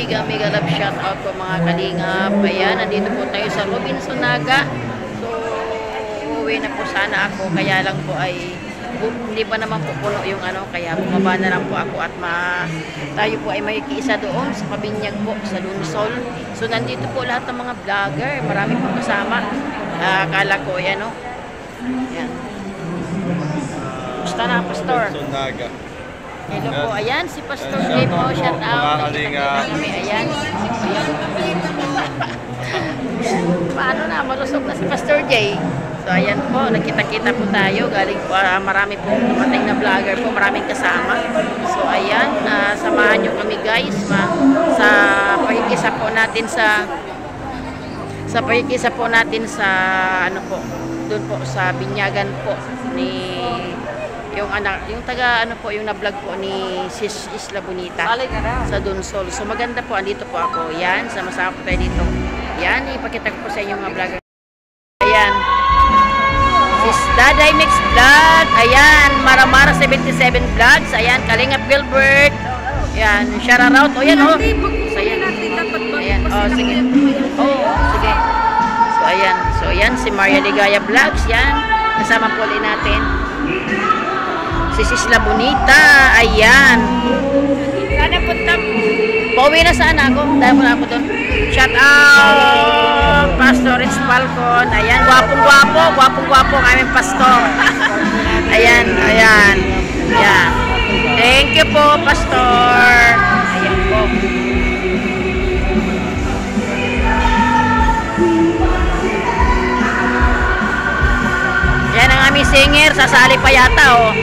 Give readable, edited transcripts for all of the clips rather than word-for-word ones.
mega love shout out po mga kalingap. Ayan, nandito po tayo sa Robinson Naga. So, uuwi na po sana ako. Kaya lang po ay hindi pa naman po puno yung ano. Kaya bumaba na lang po ako at tayo po ay may kiisa doon sa Kabinyag po, sa Lunsol. So, nandito po lahat ng mga vlogger. Marami po kasama. Akala ko, ayan o. Ayan. Basta na, Pastor. Robinson Naga. Hello po, ayan si Pastor Jay po, shout out. Nakita kami, ayan. Paano na, malusog na si Pastor Jay. So ayan po, nakita-kita po tayo. Galing po, marami po dumating na vlogger po, maraming kasama. So ayan, samahan nyo kami guys sa pahikisa po natin ano po, doon po sa binyagan po ni yung anak, yung taga ano po, yung na-vlog po ni Sis Isla Bonita sa Dunsol. So maganda po, andito po ako. Yan, sama-sama po tayo dito. Yan, ipakita ko po sa inyo mga vlogger. Ayan. Sis Daday Mix Vlog. Ayan, Maramara 77 Vlogs. Ayan, Kalingap Gilbert. Ayan, Shararout. O yan o. So ayan. Ayan, o sige. O, sige. So ayan, si Maria Ligaya Vlogs. Yan, kasama po ulit natin si Isla Bonita. Ayan. Sana punta mo. Pauwi na sana ako. Dahil mo na ako doon. Shout out Pastor Rich Falcon. Ayan. Gwapong-gwapo ang aming pastor. Ayan. Ayan. Ayan. Thank you po, Pastor. Ayan po. Yan ang aming singer. Sasali pa yata, oh.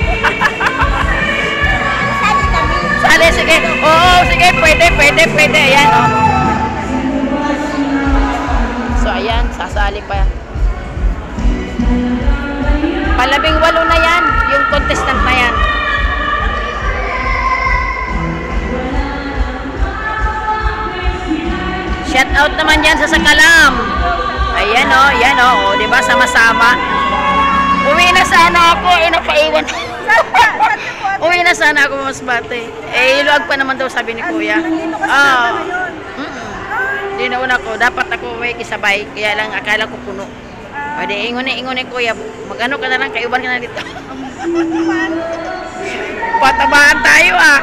Sali, sige. Oo, sige. Pwede. Ayan, oh. So, ayan. Sasali pa. Palabing-walo na yan. Yung contestant na yan. Shout out naman yan sa Sakalam. Ayan, oh. Yan, oh. Diba? Sama-sama. Uwi na sana ako. Napaiwan. Uwi na sana ako, Masbate. Iluag pa naman daw, sabi ni Kuya. Hindi na una ko. Dapat ako uwi kisabay. Kaya lang akala ko puno. Pwede, ingon ni Kuya. Magano ka na lang, kaiuban ka na dito. Patabaan tayo, ah.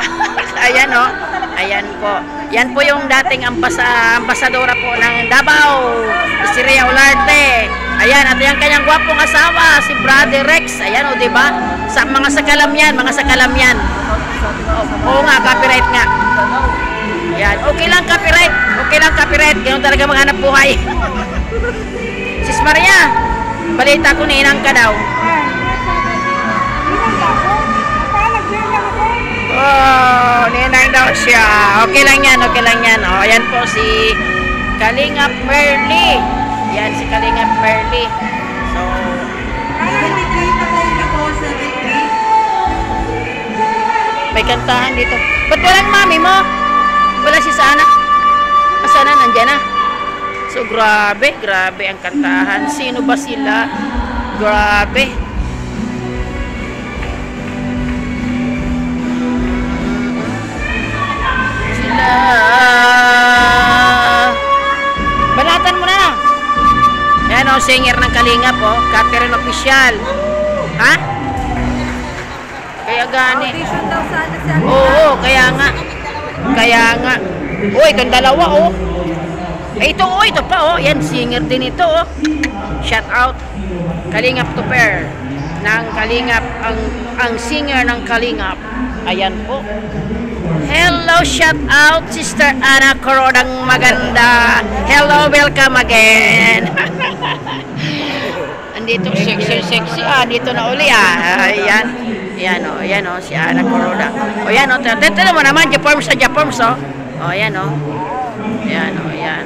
Ayan, oh. Ayan po. Yan po yung dating ambasadora po ng Davao. Si Rhea Olarte. Ayan, at yung kanyang gwapong asawa, si Brother Rex. Ayan, o, diba? Sa mga sakalam yan, Oo nga, copyright nga. Ayan, okay lang copyright. Ganun talaga maghanap buhay. Sis Maria, balita ko ninang ka daw. Oh, ninang daw siya. Okay lang yan. O, ayan po si Kalingap Merly. Yan si Kalingap Merly. So, may kantahan dito. Ba't walang mami mo? Wala si Sana? Sana nandyan na. So, grabe ang kantahan. Sino ba sila? Grabe. Sila. Balatan mo na. Yan o, singer ng Kalingap o. Catherine Official. Ha? Kaya gani. Oo, kaya nga. Oh, itong dalawa o. Ito pa o. Yan, singer din ito o. Shout out. Kalingap to pair. Ng Kalingap. Ang singer ng Kalingap. Ayan po. Hello, shout out Sister Ana Corodang maganda. Hello, welcome again. Andito sexy. Dito na uli Ayan. Ayan o, si Ana Coroda. O yan o, tete mo naman, Japorms o. O yan o. Ayan.